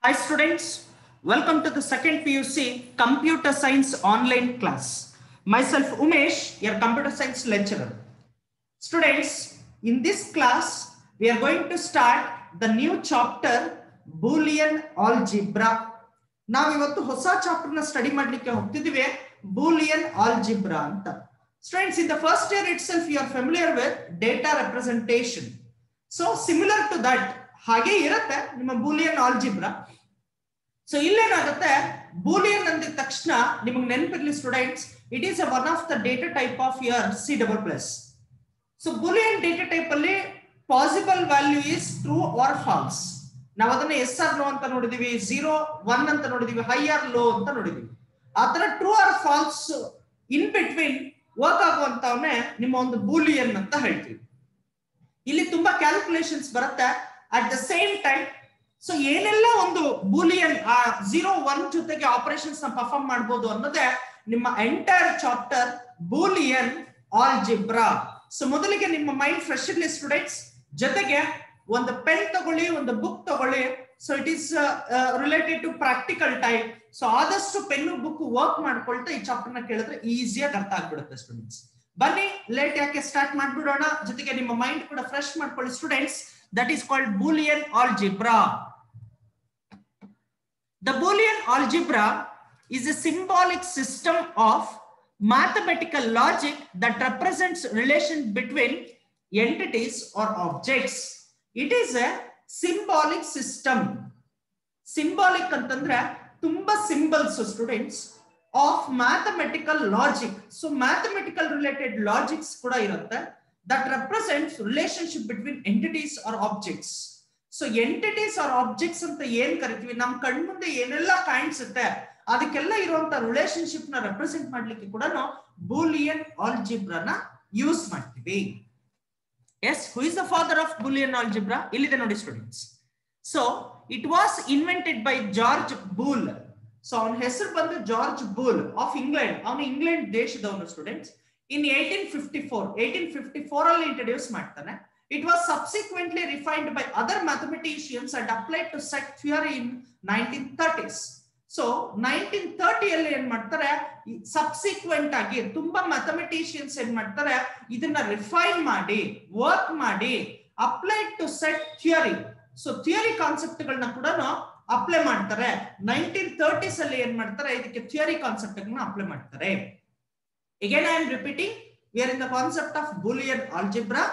Hi students, welcome to the second PUC Computer Science online class. Myself Umesh, your computer science lecturer. Students, in this class, we are going to start the new chapter Boolean Algebra. ನಾವು ಇವತ್ತು ಹೊಸ chapter ನ study ಮಾಡಲಿಕ್ಕೆ ಹೋಗ್ತಿದ್ದೀವಿ Boolean Algebra ಅಂತ. Students, in the first year itself, you are familiar with data representation. So similar to that, ಹಾಗೆ ಇರುತ್ತೆ ನಿಮ್ಮ Boolean algebra. So ಇಲ್ಲೇನಾಗುತ್ತೆ, ಬೂಲಿಯನ್ ಅಂದ ತಕ್ಷಣ ನಿಮಗೆ ನೆನಪಿರ್ಲಿ students, it is one of the data type of your C++. So Boolean data type ಅಲ್ಲಿ possible value is true or false. ನಾವು ಅದನ್ನ ಎಸ್ ಆರ್ ನೋ ಅಂತ ನೋಡಿದೀವಿ, 0 1 ಅಂತ ನೋಡಿದೀವಿ, ಹೈ ಆರ್ ಲೋ ಅಂತ ನೋಡಿದೀವಿ. ಆ ತರ true or false in between work ಆಗುವಂತವನ್ನೇ ನಿಮ್ಮ ಒಂದು ಬೂಲಿಯನ್ ಅಂತ ಹೇಳ್ತೀವಿ. ಇಲ್ಲಿ ತುಂಬಾ ಕ್ಯಾಲ್ಕುಲೇಷನ್ಸ್ ಬರುತ್ತೆ at the same time. So ಏನೆಲ್ಲ ಒಂದು ಬೂಲಿಯನ್ 0 1 ಜೊತೆಗೆ ಆಪರೇಷನ್ಸ್ ನ ಪರ್ಫಾರ್ಮ್ ಮಾಡಬಹುದು ಅನ್ನೋದೇ ನಿಮ್ಮ entire chapter Boolean algebra. So ಮೊದಲಿಗೆ ನಿಮ್ಮ ಮೈಂಡ್ ಫ್ರೆಶ್ ಇರಲಿ ಸ್ಟೂಡೆಂಟ್ಸ್, ಜೊತೆಗೆ ಒಂದು ಪೆನ್ ತಗೊಳ್ಳಿ, ಒಂದು ಬುಕ್ ತಗೊಳ್ಳಿ. So it is related to practical type. So ಆದಷ್ಟು ಪೆನ್ನು ಬುಕ್ ವರ್ಕ್ ಮಾಡ್ಕೊಳ್ತಾ ಈ ಚಾಪ್ಟರ್ ನ ಕೇಳಿದ್ರೆ ಈಸಿಯಾಗಿ ಅರ್ಥ ಆಗ್ಬಿಡುತ್ತೆ ಸ್ಟೂಡೆಂಟ್ಸ್. ಬನ್ನಿ ಲೇಟ್ ಯಾಕೆ ಸ್ಟಾರ್ಟ್ ಮಾಡ್ಬಿಡೋಣ, ಜೊತೆಗೆ ನಿಮ್ಮ ಮೈಂಡ್ ಕೂಡ ಫ್ರೆಶ್ ಮಾಡ್ಕೊಳ್ಳಿ students. That is called Boolean algebra. The Boolean algebra is a symbolic system of mathematical logic that represents relation between entities or objects. It is a symbolic system. Symbolic ಅಂತಂದ್ರೆ ತುಂಬಾ symbols students of mathematical logic. So mathematical related logics ಕೂಡ ಇರುತ್ತೆ that represents relationship between entities or objects. So entities or objects ಅಂತ ಏನ್ ಕರಿತೀವಿ, ನಮ್ ಕಣ್ಮುಂದೆ ಏನೆಲ್ಲ ಕಾಣಿಸುತ್ತೆ ಅದಕ್ಕೆಲ್ಲ ಇರುವಂತ ರಿಲೇಶನ್ಶಿಪ್ ನ ರೆಪ್ರೆಸೆಂಟ್ ಮಾಡ್ಲಿಕ್ಕೆ ಕೂಡ ನಾವು ಬೂಲಿಯನ್ ಆಲ್ಜಿಬ್ರಾ ನ ಯೂಸ್ ಮಾಡ್ತೀವಿ. Yes, who is the father of Boolean algebra? ಇಲ್ಲಿದೆ ನೋಡಿ students. So it was invented by George Boole. So ಅವನ ಹೆಸರು ಬಂದು ಜಾರ್ಜ್ ಬೂಲ್ ಆಫ್ ಇಂಗ್ಲೆಂಡ್. ಅವನು ಇಂಗ್ಲೆಂಡ್ ದೇಶದವನು ಸ್ಟೂಡೆಂಟ್ಸ್. In 1854 ಅಲ್ಲಿ ಇಂಟ್ರೊಡ್ಯೂಸ್ ಮಾಡ್ತಾನೆ. It was subsequently refined by other mathematicians and applied to set theory in 1930s. So 1930 ಅಲ್ಲಿ ಏನ್ ಮಾಡ್ತಾರೆ, ಸಬ್ಸಿಕ್ವೆಂಟ್ ಆಗಿ ತುಂಬಾ ಮ್ಯಾಥಮೆಟಿಷಿಯನ್ಸ್ ಏನ್ ಮಾಡ್ತಾರೆ, ಇದನ್ನ ರಿಫೈನ್ ಮಾಡಿ ವರ್ಕ್ ಮಾಡಿ applied to set theory. So theory concept ಗಳನ್ನ ಕೂಡ ಅಪ್ಲೈ ಮಾಡ್ತಾರೆ. 1930s ಅಲ್ಲಿ ಏನ್ ಮಾಡ್ತಾರೆ, ಇದಕ್ಕೆ ಥಿಯರಿ ಕಾನ್ಸೆಪ್ಟ್ ಗಳನ್ನ ಅಪ್ಲೈ ಮಾಡ್ತಾರೆ. Again, I am repeating, we are in the concept of Boolean algebra.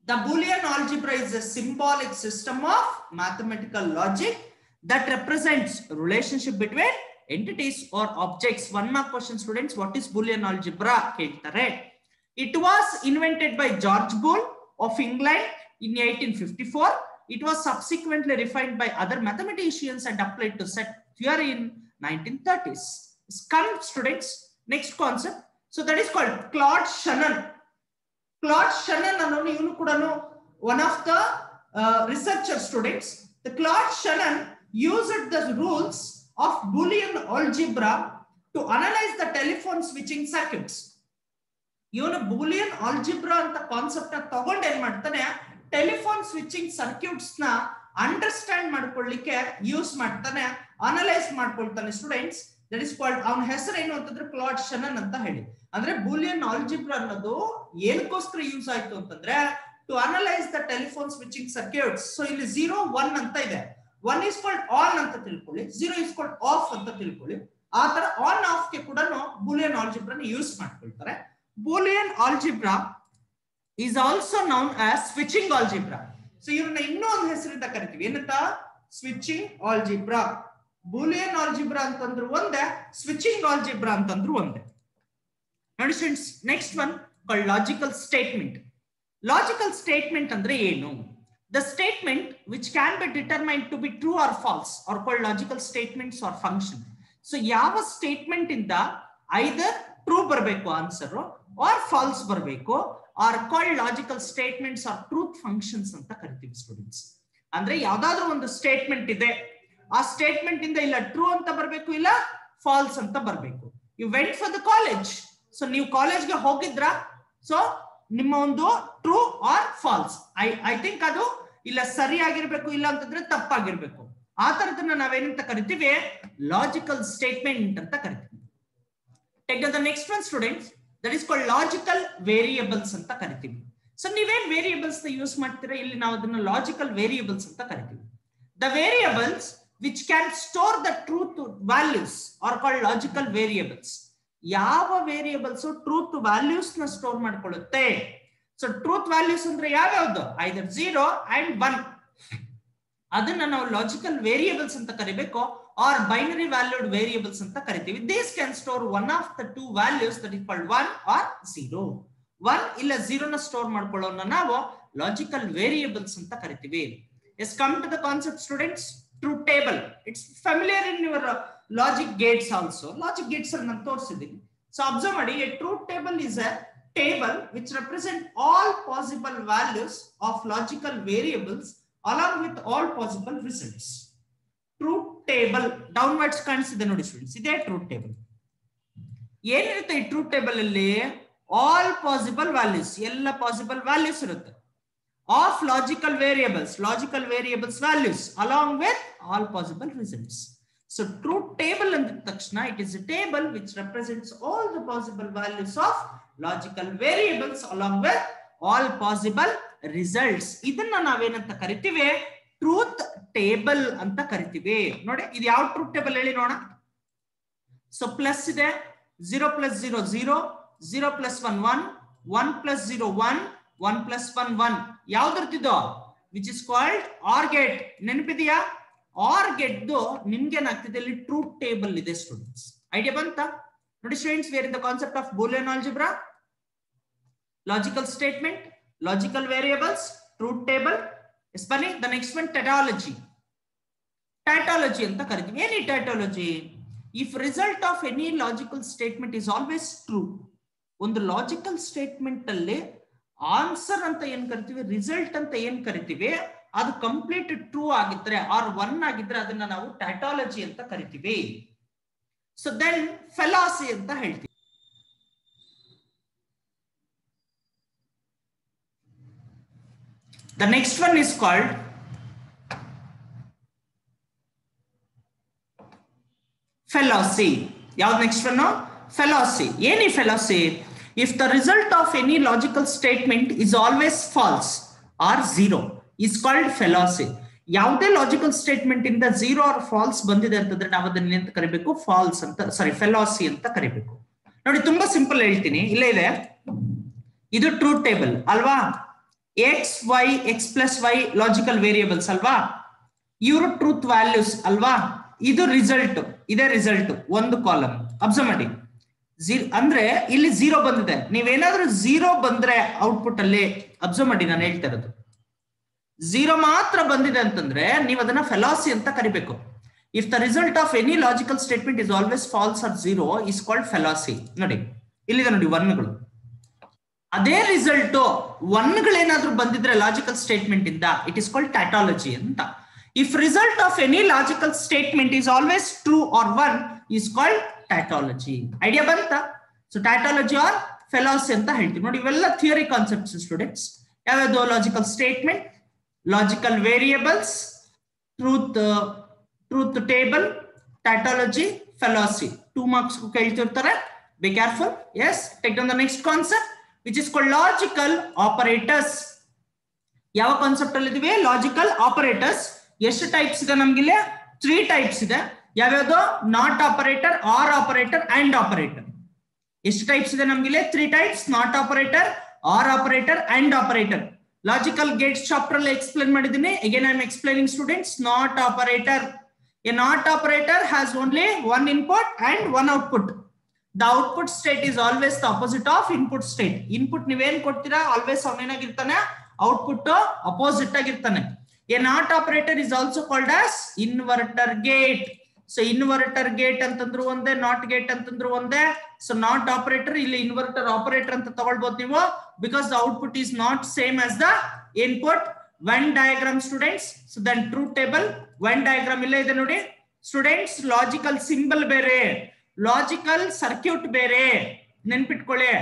The Boolean algebra is a symbolic system of mathematical logic that represents relationship between entities or objects. One more question students, what is Boolean algebra? It was invented by George Boole of England in 1854. It was subsequently refined by other mathematicians and applied to set theory in 1930s. Come students, next concept. So that is called Claude Shannon. Claude Shannon ಅನ್ನೋನು ಇವನು ಕೂಡ one of the researcher students. The Claude Shannon used the rules of Boolean algebra to analyze the telephone switching circuits. ಇವನು Boolean algebra ಅಂತ concept ನ ತಗೊಂಡು ಏನ್ ಮಾಡ್ತಾನೆ, telephone switching circuits ನ ಅಂಡರ್ಸ್ಟ್ಯಾಂಡ್ ಮಾಡ್ಕೊಳ್ಳಿಕ್ಕೆ ಯೂಸ್ ಮಾಡ್ತಾನೆ, ಅನಲೈಸ್ ಮಾಡ್ಕೊಳ್ತಾನೆ ಸ್ಟೂಡೆಂಟ್ಸ್. ದಟ್ ಇಸ್ ಕಾಲ್ಡ್, ಅವನ ಹೆಸರು ಏನು ಅಂತಂದ್ರೆ ಕ್ಲಾಡ್ ಶನನ್ ಅಂತ ಹೇಳಿ. ಅಂದ್ರೆ ಬೂಲಿಯನ್ ಆಲ್ಜಿಬ್ರಾ ಅನ್ನೋದು ಏನಕ್ಕೋಸ್ಕರ ಯೂಸ್ ಆಯ್ತು ಅಂತಂದ್ರೆ to analyse the telephone switching circuits. So ಇಲ್ಲಿ 0 1 ಅಂತ ಇದೆ. 1 ಇಸ್ ಕಾಲ್ಡ್ ಆನ್ ಅಂತ ತಿಳ್ಕೊಳ್ಳಿ, 0 ಇಸ್ ಕಾಲ್ಡ್ ಆಫ್ ಅಂತ ತಿಳ್ಕೊಳ್ಳಿ. ಆ ತರ ಆನ್ ಆಫ್ ಗೆ ಕೂಡ ಬೂಲಿಯನ್ ಆಲ್ಜಿಬ್ರಾನ ಯೂಸ್ ಮಾಡ್ಕೊಳ್ತಾರೆ. Boolean algebra is also known as switching algebra. So ಇವ್ರನ್ನ ಇನ್ನೂ ಒಂದು ಹೆಸರಿಂದ ಕರಿತೀವಿ, ಏನಂತ? Switching algebra. ಬೂಲಿಯನ್ ಆಲ್ಜಿಬ್ರಾ ಅಂತಂದ್ರು ಒಂದೇ, ಸ್ವಿಚಿಂಗ್ ಆಲ್ಜಿಬ್ರಾ ಅಂತಂದ್ರು ಒಂದೇ. ನೋಡಿ students, next one called logical statement. Logical statement ಅಂದ್ರೆ ಏನು? The statement which can be determined to be true or false are called logical statements or function. So ಯಾವ statement ಇಂದ either true ಬರಬೇಕು answer or false ಬರಬೇಕು are called logical statements or truth functions ಅಂತ ಕರಿತೀವಿ students. ಅಂದ್ರೆ ಯಾವ್ದಾದ್ರು ಒಂದು statement ಇದೆ, ಆ ಸ್ಟೇಟ್ಮೆಂಟ್ ಇಂದ ಇಲ್ಲ ಟ್ರೂ ಅಂತ ಬರಬೇಕು, ಇಲ್ಲ ಫಾಲ್ಸ್ ಅಂತ ಬರಬೇಕು. You went for the college. So ನೀವು ಕಾಲೇಜ್ಗೆ ಹೋಗಿದ್ರ, ಸೊ ನಿಮ್ಮ ಒಂದು true or false. I think ಅದು ಇಲ್ಲ ಸರಿಯಾಗಿರ್ಬೇಕು, ಇಲ್ಲ ಅಂತಂದ್ರೆ ತಪ್ಪಾಗಿರ್ಬೇಕು. ಆ ತರದನ್ನ ನಾವೇನಂತ ಕರಿತೀವಿ ಲಾಜಿಕಲ್ ಸ್ಟೇಟ್ಮೆಂಟ್ ಅಂತ ಕರಿತೀವಿ. Take the next one students, that is called logical variables ಅಂತ ಕರಿತೀವಿ. ಸೊ ನೀವೇನ್ ವೇರಿಯೇಬಲ್ಸ್ ಯೂಸ್ ಮಾಡ್ತೀರಾ, ಇಲ್ಲಿ ನಾವು ಅದನ್ನ ಲಾಜಿಕಲ್ ವೇರಿಯೇಬಲ್ಸ್ ಅಂತ ಕರಿತೀವಿ. The variables which can store the truth values are called logical variables. ಯಾವ ವೇರಿಯೇಬಲ್ಸ್ ಟ್ರೂತ್ ವ್ಯಾಲ್ಯೂಸ್ ನ ಸ್ಟೋರ್ ಮಾಡ್ಕೊಳ್ಳುತ್ತೆ. ಸೊ ಟ್ರೂತ್ ವ್ಯಾಲ್ಯೂಸ್ ಅಂದ್ರೆ ಯಾವ್ಯಾವ್ದು, either 0 and 1, ಅದನ್ನ ನಾವು ಲಾಜಿಕಲ್ ವೇರಿಯೇಬಲ್ಸ್ ಅಂತ ಕರಿಬೇಕು, ಆರ್ ಬೈನರಿ ವ್ಯಾಲ್ಯೂಡ್ ವೇರಿಯೇಬಲ್ಸ್ ಅಂತ ಕರಿತೀವಿ. These can store one of the two values, that is called 1 or 0. 1 ಇಲ್ಲ 0 ನ ಸ್ಟೋರ್ ಮಾಡ್ಕೊಳ್ಳೋಣ ನಾವು ಲಾಜಿಕಲ್ ವೇರಿಯೇಬಲ್ಸ್ ಅಂತ ಕರಿತೀವಿ. Let's come to the concept students. Truth table, it's familiar in your logic gates also. Logic gates are ತೋರಿಸಿದ್ದೀನಿ. So observe ಮಾಡಿ, a truth table is a table which represent all possible values of logical variables along with all possible results. Truth table downwards ಕಾಣಿಸಿದೆ ನೋಡಿ students, ಇದೇ truth table. ಏನಿರುತ್ತೆ ಈ truth table ಅಲ್ಲಿ, all possible values, ಎಲ್ಲ possible values ಇರುತ್ತೆ of logical variables values along with all possible results. So truth table andha takshana, it is a table which represents all the possible values of logical variables along with all possible results. Idanna navenanta karitive truth table anta karitive. Nodi idu yav truth table heli noda. So plus ide 0 plus 0 0, 0 plus 1 1, 1 plus 0 1, 1 plus 1 1, ಯಾವ್ದಿರ್ತಿದ್ದು which is called or gate. ನೆನಪಿದೆಯಾ, or gate ನಿಮ್ಗೆ ಏನಾಗ್ತಿದೆ, ಇಲ್ಲಿ truth table ಇದೆ students. Idea ಬಂತ ನೋಡಿ students, where in the concept of Boolean algebra, logical statement, logical variables, truth table. Yes ಬನ್ನಿ, the next one tautology. Tautology ಅಂತ ಕರಿತೀವಿ. Any tautology, if result of any logical statement is always true. ಒಂದು logical statement ಅಲ್ಲಿ answer ಅಂತ ಏನ್ ಕರಿತೀವಿ, result ಅಂತ ಏನ್ ಕರಿತೀವಿ, ಅದು ಕಂಪ್ಲೀಟ್ ಟ್ರೂ ಆಗಿದ್ರೆ ಆರ್ 1 ಆಗಿದ್ರೆ ಅದನ್ನ ನಾವು ಟೈಟಾಲಜಿ ಅಂತ ಕರಿತೀವಿ. ಸೊ ದೆನ್ ಫೆಲಾಸಿ ಅಂತ ಹೇಳ್ತೀವಿ. The next one is called fallacy. ಯಾವ್ದು next one? Fallacy. Any fallacy? If the result of any logical statement is always false or 0 is called fallacy. ಯಾವುದೇ ಲಾಜಿಕಲ್ ಸ್ಟೇಟ್ಮೆಂಟ್ ಇಂದ 0 or false ಬಂದಿದೆ ಅಂತಂದ್ರೆ ನಾವು ಅದನ್ನ ಎಂತ ಕರಿಬೇಕು, ಫಾಲ್ಸ್ ಅಂತ, ಸಾರಿ ಫೆಲಾಸಿ ಅಂತ ಕರಿಬೇಕು. ನೋಡಿ ತುಂಬಾ ಸಿಂಪಲ್ ಹೇಳ್ತೀನಿ, ಇಲ್ಲೇ ಇದೆ, ಇದು ಟ್ರೂತ್ ಟೇಬಲ್ ಅಲ್ವಾ, x y x plus y logical variables ಅಲ್ವಾ, ಇವರು ಟ್ರೂತ್ ವ್ಯಾಲ್ಯೂಸ್ ಅಲ್ವಾ, ಇದು ರಿಸಲ್ಟ್, ಇದೇ ರಿಸಲ್ಟ್ ಒಂದು ಕಾಲಮ್. ಅಬ್ಸರ್ವ್ ಮಾಡಿ, ಅಂದ್ರೆ ಇಲ್ಲಿ 0 ಬಂದಿದೆ, ನೀವೇನಾದ್ರೂ 0 ಬಂದ್ರೆ ಔಟ್ಪುಟ್ ಅಲ್ಲಿ, ಅಬ್ಸರ್ವ್ ಮಾಡಿ ನಾನು ಹೇಳ್ತಾ ಇರೋದು, 0 ಮಾತ್ರ ಬಂದಿದೆ ಅಂತಂದ್ರೆ ನೀವು ಅದನ್ನ ಫೆಲಾಸಿ ಅಂತ ಕರಿಬೇಕು. If the result of any logical statement is always false or 0 is called fallacy. ನೋಡಿ ಇಲ್ಲಿದೆ ನೋಡಿ 1ಗಳು, ಅದೇ ರಿಸಲ್ಟ್ 1ಗಳೇನಾದ್ರೂ ಬಂದಿದ್ರೆ ಲಾಜಿಕಲ್ ಸ್ಟೇಟ್ಮೆಂಟ್ ಇಂದ ಇಟ್ ಇಸ್ ಕಾಲ್ಡ್ ಟೈಟಾಲಜಿ ಅಂತ. If result of any logical statement is always true or 1 is called tautology. Idea ಬಂತ? ಸೊ ಟೈಟಾಲಜಿ ಆರ್ ಫೆಲಾಸಿ ಅಂತ ಹೇಳ್ತೀವಿ. ನೋಡಿ ಇವೆಲ್ಲ ಥಿಯರಿ ಕಾನ್ಸೆಪ್ಟ್ಸ್ ಸ್ಟೂಡೆಂಟ್ಸ್. ಯಾವ್ಯಾವುದು? Logical statement, logical variables, truth table, ಟೈಟಾಲಜಿ, ಫೆಲಾಸಿ. 2 marks ಕೇಳ್ತಿರ್ತಾರೆ, be careful. Yes, take down the next concept which is called logical operators. ಯಾವ concept ಅಲ್ಲಿ ಇದೀವಿ? Logical operators. ಎಷ್ಟು ಟೈಪ್ಸ್ ಇದೆ ನಮ್ಗಿಲ್ಲಿ? 3 ಟೈಪ್ಸ್ ಇದೆ. ಯಾವ್ಯಾವುದು? Not operator, or operator and operator. ಎಷ್ಟು ಟೈಪ್ಸ್ ಇದೆ ನಮ್ಗಿಲ್ಲಿ? 3 types, not operator, or operator and operator. Logical gates chapter ಅಲ್ಲಿ ಎಕ್ಸ್ಪ್ಲೇನ್ ಮಾಡಿದ್ದೀನಿ. Again I am explaining students. Not operator, a not operator has only 1 input and 1 output. The output state is always the opposite of input state. Input ನೀವೇನ್ ಕೊಡ್ತೀರಾ always ಅವನೇನಾಗಿರ್ತಾನೆ, output opposite ಆಗಿರ್ತಾನೆ. A not operator is also called as inverter gate. So inverter gate ಅಂತಂದ್ರು ಒಂದೇ, not gate ಅಂತಂದ್ರು ಒಂದೇ. So not operator ಇಲ್ಲಿ inverter operator ಅಂತ ತಗೊಳ್ಬಹುದು ನೀವು, because the output is not same as the input. Venn diagram students. So then truth table, Venn diagram ಇಲ್ಲೇ ಇದೆ ನೋಡಿ ಸ್ಟೂಡೆಂಟ್ಸ್. ಲಾಜಿಕಲ್ ಸಿಂಬಲ್ ಬೇರೆ, ಲಾಜಿಕಲ್ ಸರ್ಕ್ಯೂಟ್ ಬೇರೆ, ನೆನ್ಪಿಟ್ಕೊಳ್ಳಿ.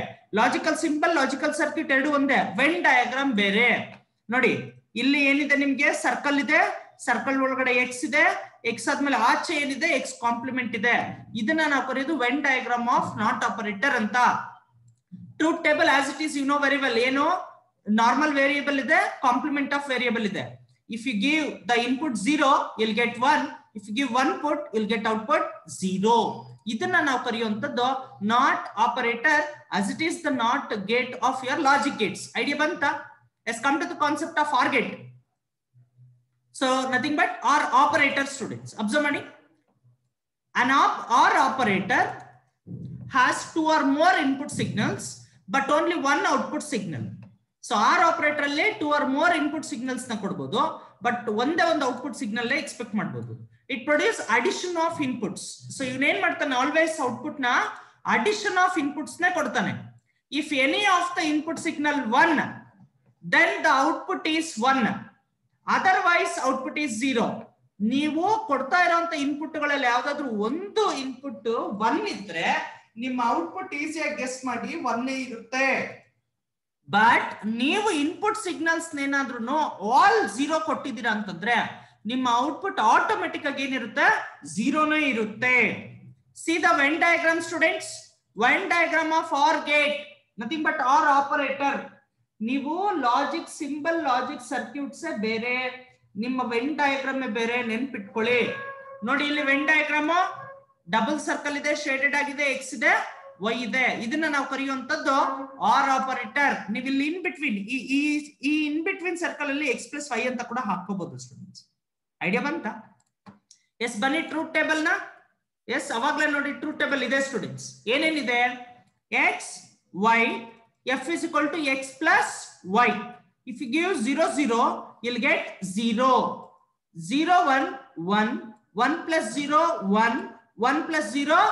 ಲಾಜಿಕಲ್ ಸಿಂಬಲ್, ಲಾಜಿಕಲ್ ಸರ್ಕ್ಯೂಟ್ ಎರಡು ಒಂದೇ. ವೆನ್ ಡಯಾಗ್ರಾಮ್ ಬೇರೆ. ನೋಡಿ ಇಲ್ಲಿ ಏನಿದೆ ನಿಮ್ಗೆ, ಸರ್ಕಲ್ ಇದೆ, ಸರ್ಕಲ್ ಒಳಗಡೆ ಎಕ್ಸ್ ಇದೆ, ಎಕ್ಸ್ ಆದ್ಮೇಲೆ ಆಚೆ ಏನಿದೆ ಎಕ್ಸ್ ಕಾಂಪ್ಲಿಮೆಂಟ್ ಇದೆ. ಇದನ್ನ ನಾವು ಕರೆಯೋದು Venn diagram of not operator ಅಂತ. Truth table as it is you know very well. ಏನು ನಾರ್ಮಲ್ ವೇರಿಯಬಲ್ ಇದೆ, ಕಾಂಪ್ಲಿಮೆಂಟ್ ಆಫ್ ವೇರಿಯಬಲ್ ಇದೆ. If you give the input 0, you'll get 1. If you give 1 put, you'll get output 0. ಇದನ್ನ ನಾವು ಕರೆಯುವಂತದ್ದು not operator as it is the not gate of your logic gates. Idea ಬಂತ? Let's come to the concept of OR gate. So nothing but OR operator, students. Observe money. An OR operator has 2 or more input signals but only one output signal. So R operator ಅಲ್ಲಿ 2 or more input signals ನ ಕೊಡಬಹುದು, but ಒಂದೇ ಒಂದು output signal expect ಮಾಡಬಹುದು. It produce addition of inputs. So ಇವನೇನ್ ಮಾಡ್ತಾನೆ, always output ನ addition of inputs ನ ಕೊಡ್ತಾನೆ. If any of the input signal 1, then the output is 1, otherwise output is 0. ನೀವು ಕೊಡ್ತಾ ಇರುವಂತ ಇನ್ಪುಟ್ ಗಳಲ್ಲಿ ಯಾವ್ದಾದ್ರು ಒಂದು ಇನ್ಪುಟ್ 1 ಇದ್ರೆ ನಿಮ್ಮ ಔಟ್ಪುಟ್ ಈಸಿಯಾಗಿ ಗೆಸ್ ಮಾಡಿ 1 ಇರುತ್ತೆ. ಬಟ್ ನೀವು ಇನ್ಪುಟ್ ಸಿಗ್ನಲ್ಸ್ ಏನಾದ್ರೂ ಆಲ್ 0 ಕೊಟ್ಟಿದ್ದೀರಾ ಅಂತಂದ್ರೆ ನಿಮ್ಮ ಔಟ್ಪುಟ್ ಆಟೋಮೆಟಿಕ್ ಆಗಿ ಏನಿರುತ್ತೆ, 0ನೇ ಇರುತ್ತೆ. C the when diagram students. When diagram of OR gate nothing but OR operator. ನೀವು ಲಾಜಿಕ್ ಸಿಂಬಲ್, ಲಾಜಿಕ್ ಸರ್ಕ್ಯೂಟ್ಸ್ ಬೇರೆ, ನಿಮ್ಮ ವೆನ್ ಡಯಾಗ್ರಾಮ್ ಬೇರೆ, ನೆನ್ಪಿಟ್ಕೊಳ್ಳಿ. ನೋಡಿ ಇಲ್ಲಿ ವೆನ್ ಡಯಾಗ್ರಾಮ್ ಡಬಲ್ ಸರ್ಕಲ್ ಇದೆ, ಶೇಡೆಡ್ ಆಗಿದೆ, ಎಕ್ಸ್ ಇದೆ, ವೈ ಇದೆ. ಇದನ್ನ ನಾವು ಕರೆಯುವಂತದ್ದು OR ಆಪರೇಟರ್. ನೀವು ಇಲ್ಲಿ ಇನ್ ಬಿಟ್ವೀನ್ ಈ ಇನ್ ಬಿಟ್ವೀನ್ ಸರ್ಕಲ್ ಅಲ್ಲಿ x + y ಅಂತ ಕೂಡ ಹಾಕೋಬಹುದು ಸ್ಟೂಡೆಂಟ್ಸ್. ಐಡಿಯಾ ಬಂತ? ಎಸ್ ಬನ್ನಿ ಟ್ರೂತ್ ಟೇಬಲ್ ನ. ಎಸ್ ಅವಾಗ್ಲೇ ನೋಡಿ ಟ್ರೂತ್ ಟೇಬಲ್ ಇದೆ ಸ್ಟೂಡೆಂಟ್ಸ್. ಏನೇನಿದೆ, x y f is equal to x + y. If you give 0 0, you'll get 0. 0 1 1 1 + 0 1 1 + 0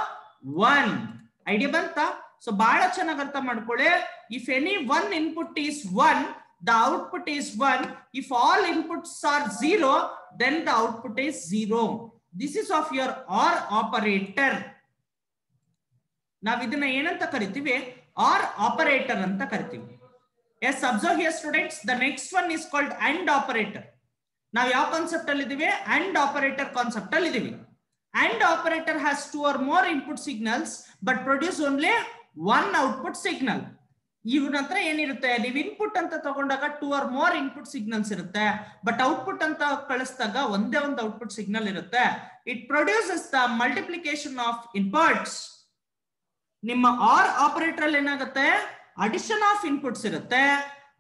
1. Idea ಬಂತ? ಸೊ ಬಹಳ ಚೆನ್ನಾಗಿ ಅರ್ಥ ಮಾಡ್ಕೊಳ್ಳಿ. If any one input is 1, the output is 1. If all inputs are 0, then the output is 0. This is of your OR operator. ನಾವ್ ಇದನ್ನ ಏನಂತ ಕರಿತೀವಿ, OR operator ಅಂತ ಕರಿತೀವಿ. Yes observe here students, the next one is called AND operator. ನಾವ್ ಯಾವ concept ಅಲ್ಲಿ ಇದೀವಿ, AND ಆಪರೇಟರ್ ಕಾನ್ಸೆಪ್ಟ್ ಅಲ್ಲಿ ಇದೀವಿ. AND operator has 2 or more input signals but produce only one output signal. ಇವನ ಹತ್ರ ಏನಿರುತ್ತೆ, ನೀವು ಇನ್ಪುಟ್ ಅಂತ ತಗೊಂಡಾಗ 2 or more ಇನ್ಪುಟ್ ಸಿಗ್ನಲ್ಸ್ ಇರುತ್ತೆ, ಬಟ್ ಔಟ್ಪುಟ್ ಅಂತ ಕಳಿಸಿದಾಗ ಒಂದೇ ಒಂದು ಔಟ್ಪುಟ್ ಸಿಗ್ನಲ್ ಇರುತ್ತೆ. It produces the multiplication of inputs. ನಿಮ್ಮ OR ಆಪರೇಟರ್ ಅಲ್ಲಿ ಏನಾಗುತ್ತೆ, ಅಡಿಷನ್ ಆಫ್ ಇನ್ಪುಟ್ಸ್ ಇರುತ್ತೆ.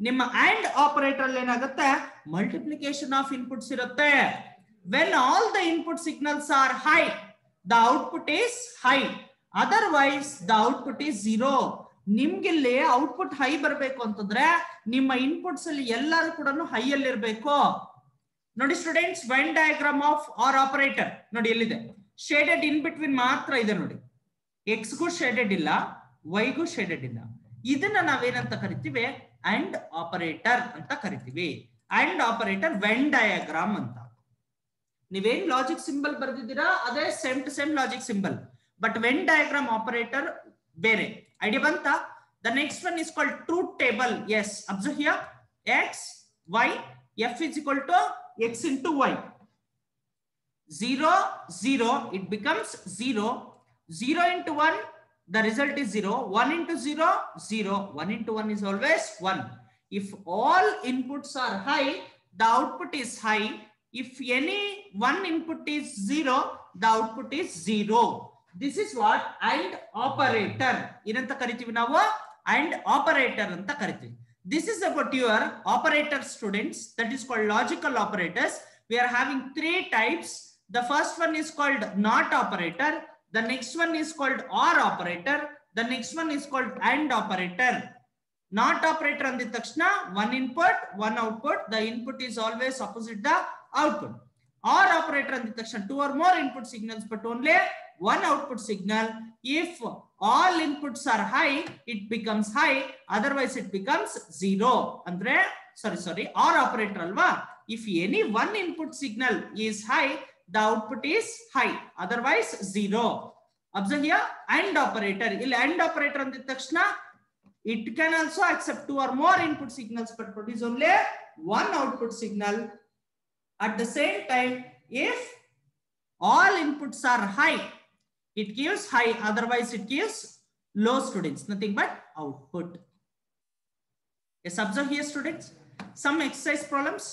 ನಿಮ್ಮ AND ಆಪರೇಟರ್ ಅಲ್ಲಿ ಏನಾಗುತ್ತೆ, ಮಲ್ಟಿಪ್ಲಿಕೇಶನ್ ಆಫ್ ಇನ್ಪುಟ್ಸ್ ಇರುತ್ತೆ. When all the input signals are high, the output is high. Otherwise, the output is 0. ನಿಮ್ಗಿಲ್ಲಿ output high ಬರಬೇಕು ಅಂತಂದ್ರೆ ನಿಮ್ಮ ಇನ್ಪುಟ್ಸ್ ಅಲ್ಲಿ ಎಲ್ಲರೂ ಕೂಡ ಹೈ ಅಲ್ಲಿ ಇರಬೇಕು. ನೋಡಿ students, when diagram of OR operator ನೋಡಿ ಎಲ್ಲಿದೆ, ಶೇಡೆಡ್ ಇನ್ ಬಿಟ್ವೀನ್ ಮಾತ್ರ ಇದೆ ನೋಡಿ. ಎಕ್ಸ್ ಗೂ ಶೇಡೆಡ್ ಇಲ್ಲ, ವೈ ಗೂ ಶೇಡೆಡ್ ಇಲ್ಲ. ಇದನ್ನ ನಾವೇನಂತ ಕರಿತೀವಿ, AND ಆಪರೇಟರ್ ಅಂತ ಕರಿತೀವಿ. AND ಆಪರೇಟರ್ ವೆನ್ ಡಯಾಗ್ರಾಮ್ ಅಂತ. ನೀವೇನ್ ಲಾಜಿಕ್ ಸಿಂಬಲ್ ಬರ್ದಿದ್ದೀರಾ ಅದೇ same to same logic symbol, but Venn diagram operator ಬೇರೆ. ಐಡಿಯಾ ಬಂತ? The next one is called truth table. Yes observe here, x y f is equal to x into y. 0 0, it becomes 0. 0 into 1, the result is 0. 1 into 0 0. 1 into 1 is always 1. If all inputs are high, the output is high. If any one input is 0, the output is 0. This is what AND operator. ಏನಂತ ಕರಿತೀವಿ ನಾವು, AND operator ಅಂತ ಕರಿತೀವಿ. This is about your operator students, that is called logical operators. We are having 3 types. The first one is called NOT operator. The next one is called OR operator. The next one is called AND operator. NOT operator ಅಂದಿದ ತಕ್ಷಣ one input, one output. The input is always opposite the output. OR operator ಅಂದಿದ ತಕ್ಷಣ 2 or more input signals but only one output signal. If all inputs are high, it becomes high. Otherwise, it becomes 0. Andre, sorry, OR operator alva. If any one input signal is high, the output is high. Otherwise, 0. Observe here, AND operator. Il AND operator andid takshana, it can also accept 2 or more input signals but produce only one output signal. At the same time, if all inputs are high, it gives high, otherwise it gives low students, nothing but output. Yes, observe here students, some exercise problems.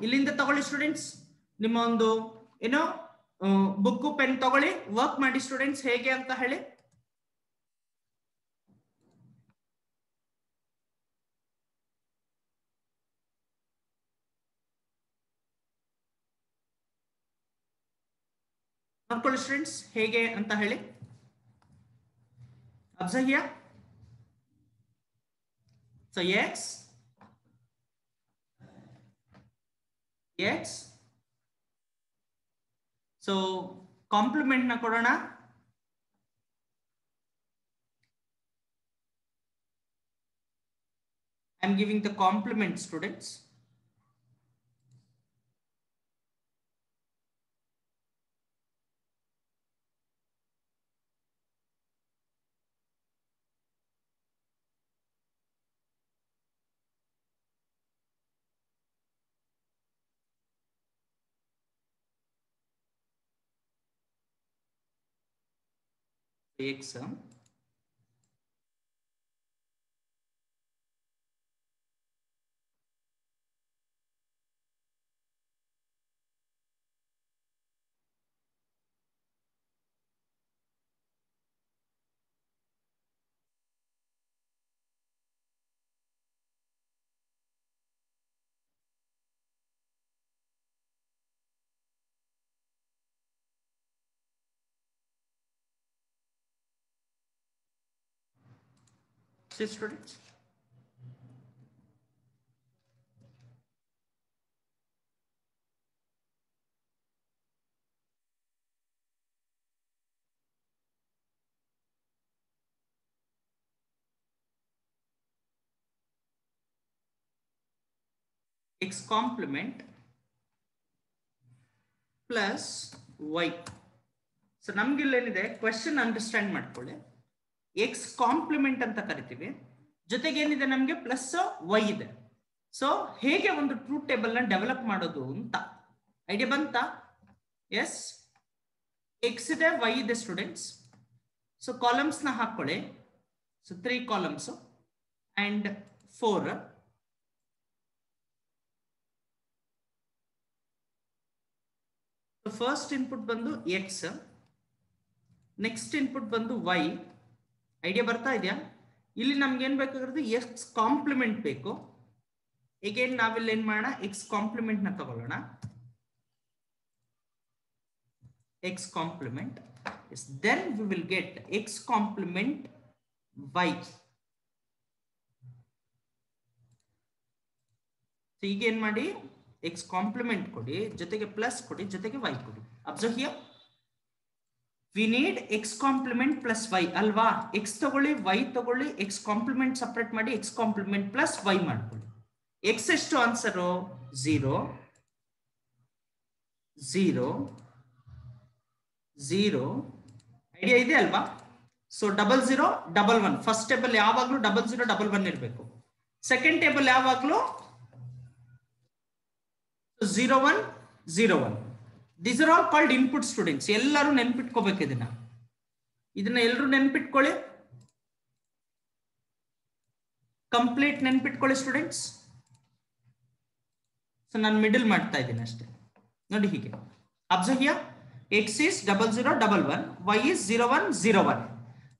Illinda tagoli students, ನಿಮ್ಮ ಒಂದು ಏನೋ book pen ತಗೊಳ್ಳಿ, work ಮಾಡಿ students ಹೇಗೆ ಅಂತ ಹೇಳಿ. ನೋಡ್ಕೊಳ್ಳಿ students ಹೇಗೆ ಅಂತ ಹೇಳಿ. Observe here. So x so complement ನ ಕೊಡೋಣ. I am giving the complement students. X see students, x complement plus y. So ನಮ್ಗೆ ಇಲ್ಲೇನಿದೆ ಕ್ವೆಶ್ಚನ್ ಅಂಡರ್ಸ್ಟ್ಯಾಂಡ್ ಮಾಡ್ಕೊಳ್ಳಿ. ಎಕ್ಸ್ ಕಾಂಪ್ಲಿಮೆಂಟ್ ಅಂತ ಕರಿತೀವಿ, ಜೊತೆಗೆ ಏನಿದೆ ನಮ್ಗೆ ಪ್ಲಸ್ ವೈ ಇದೆ. ಸೊ ಹೇಗೆ ಒಂದು ಟ್ರೂತ್ ಟೇಬಲ್ ನ ಡೆವಲಪ್ ಮಾಡೋದು ಅಂತ ಐಡಿಯಾ ಬಂತಾ? ಎಸ್, ಎಕ್ಸ್ ಇದೆ, ವೈ ಇದೆ ಸ್ಟೂಡೆಂಟ್ಸ್. ಸೊ ಕಾಲಮ್ಸ್ ನ ಹಾಕೊಳ್ಳಿ. So 3 columns and 4. First input ಬಂದು ಎಕ್ಸ್, ನೆಕ್ಸ್ಟ್ ಇನ್ಪುಟ್ ಬಂದು ವೈ. ಐಡಿಯಾ ಬರ್ತಾ ಇದೆಯಾ? ಇಲ್ಲಿ ನಮ್ಗೆ ಏನ್ ಬೇಕಾಗಿರೋದು ಎಕ್ಸ್ ಕಾಂಪ್ಲಿಮೆಂಟ್ ಬೇಕು. ಅಗೇನ್ ನಾವಿಲ್ಲಿ ಏನ್ ಮಾಡೋಣ, ಎಕ್ಸ್ ಕಾಂಪ್ಲಿಮೆಂಟ್ ನ ತಗೊಳ್ಳೋಣ. X complement, then we will get x complement y. So ಈಗ ಏನ್ ಮಾಡಿ, x ಕಾಂಪ್ಲಿಮೆಂಟ್ ಕೊಡಿ, ಜೊತೆಗೆ ಪ್ಲಸ್ ಕೊಡಿ, ಜೊತೆಗೆ y ಕೊಡಿ. Observe here, we need x complement plus y ಅಲ್ವಾ? x ತಗೊಳ್ಳಿ, y ತಗೊಳ್ಳಿ, x complement ಸಪರೇಟ್ ಮಾಡಿ, x complement plus y ಮಾಡ್ಕೊಳ್ಳಿ. x ಎಷ್ಟು ಆನ್ಸರ್? 0 0 0. ಐಡಿಯಾ ಇದೆ ಅಲ್ವಾ? ಸೊ 0 0 1 1. ಫಸ್ಟ್ ಟೇಬಲ್ ಯಾವಾಗ್ಲೂ 0 0 1 1 ಇರಬೇಕು. ಸೆಕೆಂಡ್ ಟೇಬಲ್ ಯಾವಾಗ್ಲೂ 0 1 0 1. These are all called input students. ಎಲ್ಲರೂ ನೆನ್ಪಿಟ್ಕೋಬೇಕು ಇದನ್ನ ಎಲ್ಲರೂ ನೆನ್ಪಿಟ್ಕೊಳ್ಳಿ. ಕಂಪ್ಲೀಟ್ ನೆನ್ಪಿಟ್ಕೊಳ್ಳಿ ಸ್ಟೂಡೆಂಟ್ಸ್. ಸೊ ನಾನು ಮಿಡಲ್ ಮಾಡ್ತಾ ಇದ್ದೀನಿ ಅಷ್ಟೇ. ನೋಡಿ ಹೀಗೆ observe here, x is 0 0 1 1, y is 0 1 0 1.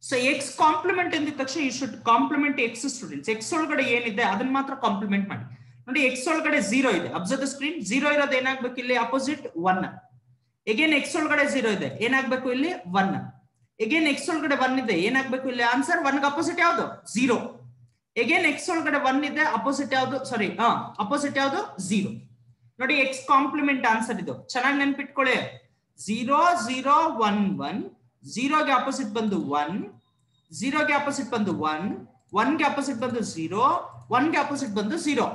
So x complement ಎಂದಿದ ತಕ್ಷಣ you should complement x students. x ಒಳಗಡೆ ಏನಿದೆ ಅದನ್ನ ಮಾತ್ರ ಕಾಂಪ್ಲಿಮೆಂಟ್ ಮಾಡಿ. ನೋಡಿ x ಒಳಗಡೆ 0 ಇದೆ, ಅಬ್ಸರ್ವ್ ದ ಸ್ಕ್ರೀನ್. 0 ಇರೋದು ಏನಾಗಬೇಕು ಇಲ್ಲಿ? ಅಪೋಸಿಟ್ 1. ಅಗೇನ್ x ಒಳಗಡೆ 0 ಇದೆ, ಏನಾಗಬೇಕು ಇಲ್ಲಿ? 1. ಅಗೇನ್ x ಒಳಗಡೆ 1 ಇದೆ, ಏನಾಗಬೇಕು ಇಲ್ಲಿ? ಆನ್ಸರ್ 1 ಗೆ ಅಪೋಸಿಟ್ ಯಾವುದು? 0. ಅಗೇನ್ x ಒಳಗಡೆ 1 ಇದೆ, ಅಪೋಸಿಟ್ ಯಾವುದು? ಸಾರಿ, ಅಪೋಸಿಟ್ ಯಾವುದು? 0. ನೋಡಿ x ಕಾಂಪ್ಲಿಮೆಂಟ್ ಆನ್ಸರ್ ಇದು, ಚೆನ್ನಾಗಿ ನೆನ್ಪಿಟ್ಕೊಳ್ಳಿ. 0 0 1 1, 0 ಗೆ ಅಪೋಸಿಟ್ ಬಂದು 1, 0 ಗೆ ಅಪೋಸಿಟ್ ಬಂದು 1, 1 ಗೆ ಅಪೋಸಿಟ್ ಬಂದು 0, 1 ಗೆ ಅಪೋಸಿಟ್ ಬಂದು 0.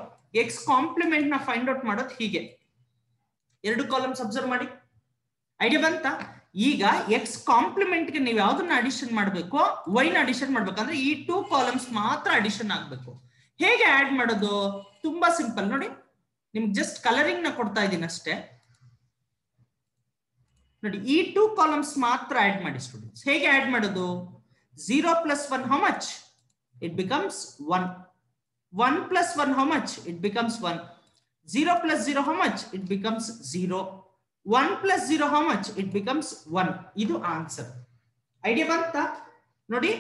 x ಕಾಂಪ್ಲಿಮೆಂಟ್ ನ ಫೈಂಡ್ ಔಟ್ ಮಾಡೋದು ಹೀಗೆ. 2 ಕಾಲಮ್ಸ್ ಅಬ್ಸರ್ವ್ ಮಾಡಿ. ಐಡಿಯಾ ಬಂತಾ? ಈಗ ಎಕ್ಸ್ ಕಾಂಪ್ಲಿಮೆಂಟ್ ಗೆ ನೀವು ಯಾವ್ದನ್ನ ಅಡಿಷನ್ ಮಾಡಬೇಕು? ವೈ ನ ಅಡಿಷನ್ ಮಾಡ್ಬೇಕಂದ್ರೆ ಈ 2 ಕಾಲಮ್ಸ್ ಮಾತ್ರ ಅಡಿಷನ್ ಆಗ್ಬೇಕು. ಹೇಗೆ ಆಡ್ ಮಾಡೋದು? ತುಂಬಾ ಸಿಂಪಲ್ ನೋಡಿ. ನಿಮ್ಗೆ ಜಸ್ಟ್ ಕಲರಿಂಗ್ ನ ಕೊಡ್ತಾ ಇದ್ದೀನಿ ಅಷ್ಟೇ. ನೋಡಿ ಈ 2 ಕಾಲಮ್ಸ್ ಮಾತ್ರ ಆಡ್ ಮಾಡಿ ಸ್ಟೂಡೆಂಟ್ಸ್. ಹೇಗೆ ಆಡ್ ಮಾಡೋದು? 0 plus 1 how much? It becomes 1. 1 plus 1 how much? It becomes 1. 0 plus 0 how much? It becomes 0. 1 plus 0 how much? It becomes 1. ಇದು ಆನ್ಸರ್. ಐಡಿಯಾ ಬಂತಾ? ನೋಡಿ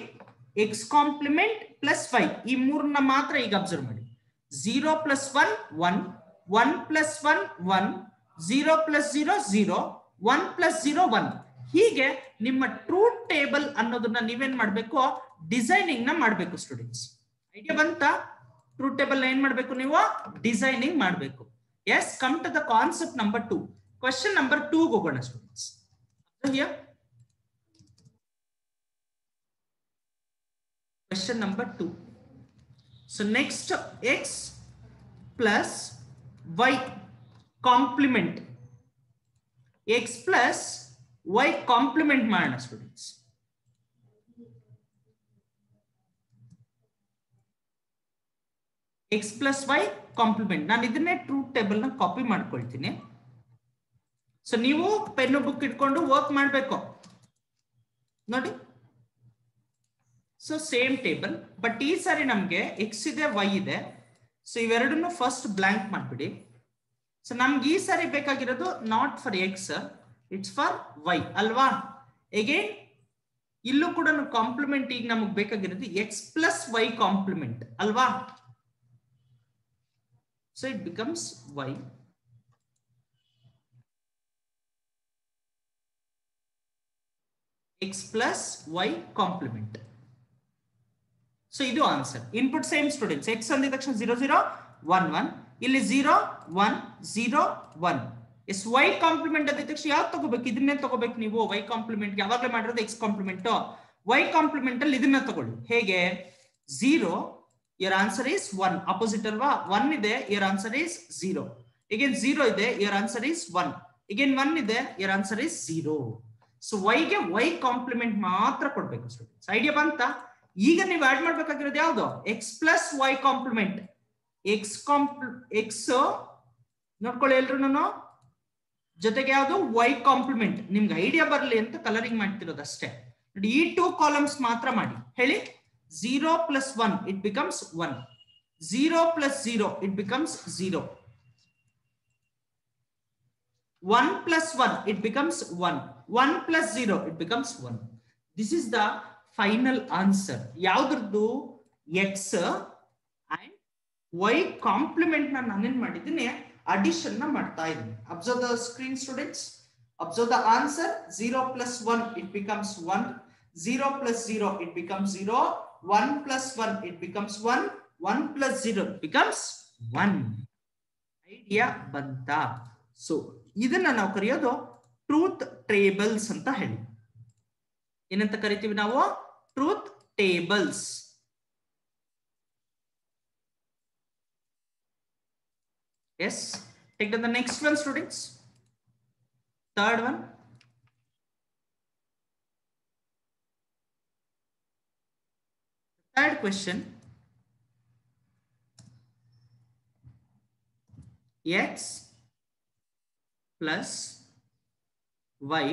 x ಕಾಂಪ್ಲಿಮೆಂಟ್ ಪ್ಲಸ್ 5 ಈ ಮೂರನ್ನ ಮಾತ್ರ ಈಗ ಅಬ್ಸರ್ವ್ ಮಾಡಿ. 0 plus 1 1, 1 plus 1 1, 0 plus 0 0, 1 plus 0 1. ಹೀಗೆ ನಿಮ್ಮ ಟ್ರೂತ್ ಟೇಬಲ್ ಅನ್ನೋದನ್ನ ನೀವೇನ್ ಮಾಡಬೇಕು? ಡಿಸೈನಿಂಗ್ ನ ಮಾಡಬೇಕು ಸ್ಟೂಡೆಂಟ್ಸ್. ಐಡಿಯಾ ಬಂತಾ? ಟ್ರೂತ್ ಟೇಬಲ್ ಏನ್ ಮಾಡಬೇಕು ನೀವು? ಡಿಸೈನಿಂಗ್ ಮಾಡಬೇಕು. Yes, come to the concept number 2. Question number 2 ಹೋಗೋಣ students. Question number 2. So next x plus y complement. X plus y complement ಮಾಡೋಣ students. x plus y complement. ನಾನು ಇದನ್ನೇ truth table ನ copy ಮಾಡ್ಕೊಳ್ತೀನಿ. ಸೊ ನೀವು pen book ಇಟ್ಕೊಂಡು work ಮಾಡಬೇಕು ನೋಡಿ. ಸೊ ಸೇಮ್ ಟೇಬಲ್, ಬಟ್ ಈ ಸಾರಿ ನಮ್ಗೆ ಎಕ್ಸ್ ಇದೆ, ವೈ ಇದೆ. ಸೊ ಇವೆರಡನ್ನು ಫಸ್ಟ್ ಬ್ಲಾಂಕ್ ಮಾಡ್ಬಿಡಿ. ಸೊ ನಮ್ಗೆ ಈ ಸಾರಿ ಬೇಕಾಗಿರೋದು not for x, it's for y ಅಲ್ವಾ? ಅಗೇನ್ ಇಲ್ಲೂ ಕೂಡ ಕಾಂಪ್ಲಿಮೆಂಟ್ ಈಗ ನಮಗೆ ಬೇಕಾಗಿರೋದು ಎಕ್ಸ್ ಪ್ಲಸ್ ವೈ ಕಾಂಪ್ಲಿಮೆಂಟ್ ಅಲ್ವಾ? So it becomes y. X plus y complement. So ಇದು answer. Input same students. X ಅಂದಿದ ತಕ್ಷಣ 0 0 1 1, ಇಲ್ಲಿ 0 1 0 1. ಎಸ್, ವೈ ಕಾಂಪ್ಲಿಮೆಂಟ್ ಅಂದಿದ ತಕ್ಷಣ ಯಾವ್ದು ತಗೋಬೇಕು? ಇದನ್ನೇ ತಗೋಬೇಕು ನೀವು. ವೈ ಕಾಂಪ್ಲಿಮೆಂಟ್ ಯಾವಾಗಲೇ ಮಾಡಿರೋದು ಎಕ್ಸ್ ಕಾಂಪ್ಲಿಮೆಂಟ್. ವೈ ಕಾಂಪ್ಲಿಮೆಂಟ್ ಅಲ್ಲಿ ಇದನ್ನ ತಗೊಳ್ಳಿ. ಹೇಗೆ? 0, your answer is 1. ಅಪೋಸಿಟ್ ಅಲ್ವಾ? 1 ಇದೆ, your answer is 0. again 0 ಇದೆ, your answer is 1. again 1 ಇದೆ, your answer is 0. So y ಗೆ ವೈ ಕಾಂಪ್ಲಿಮೆಂಟ್ ಮಾತ್ರ ಕೊಡ್ಬೇಕು ಸ್ಟೂಡೆಂಟ್ಸ್. ಐಡಿಯಾ ಬಂತಾ? ಈಗ ನೀವು ಆಡ್ ಮಾಡ್ಬೇಕಾಗಿರೋದು ಯಾವ್ದು? X plus y complement. X ನೋಡ್ಕೊಳ್ಳಿ ಎಲ್ರು, ಜೊತೆಗೆ ಯಾವ್ದು? Y compliment. ನಿಮ್ಗೆ ಐಡಿಯಾ ಬರ್ಲಿ ಅಂತ ಕಲರಿಂಗ್ ಮಾಡ್ತಿರೋದು ಅಷ್ಟೇ. ನೋಡಿ ಈ 2 ಕಾಲಮ್ಸ್ ಮಾತ್ರ ಮಾಡಿ. ಹೇಳಿ. 0 plus 1 it becomes 1. 0 plus 0 it becomes 0. 1 plus 1 it becomes 1. 1 plus 0 it becomes 1. This is the final answer. ಯಾವ್ದ್ರದ್ದು? ಎಕ್ಸ್ ಅಂಡ್ ವೈ ಕಾಂಪ್ಲಿಮೆಂಟ್ ನಾನೇನ್ ಮಾಡಿದ್ದೀನಿ? ಅಡಿಷನ್ ನ ಮಾಡ್ತಾ ಇದ್ದೀನಿ. Observe the screen students. Observe the answer. 0 plus 1 it becomes 1. 0 plus 0 it becomes 0. 1 plus 1 it becomes 1. 1 plus 0 becomes 1. Idea ಬಂತಾ? So ಇದನ್ನ ನಾವು ಕರೆಯೋದು ಟ್ರೂತ್ ಟೇಬಲ್ಸ್ ಅಂತ ಹೇಳಿ. ಏನಂತ ಕರಿತೀವಿ ನಾವು? Truth tables. Yes, take the next one students. Third one. Third question. X plus y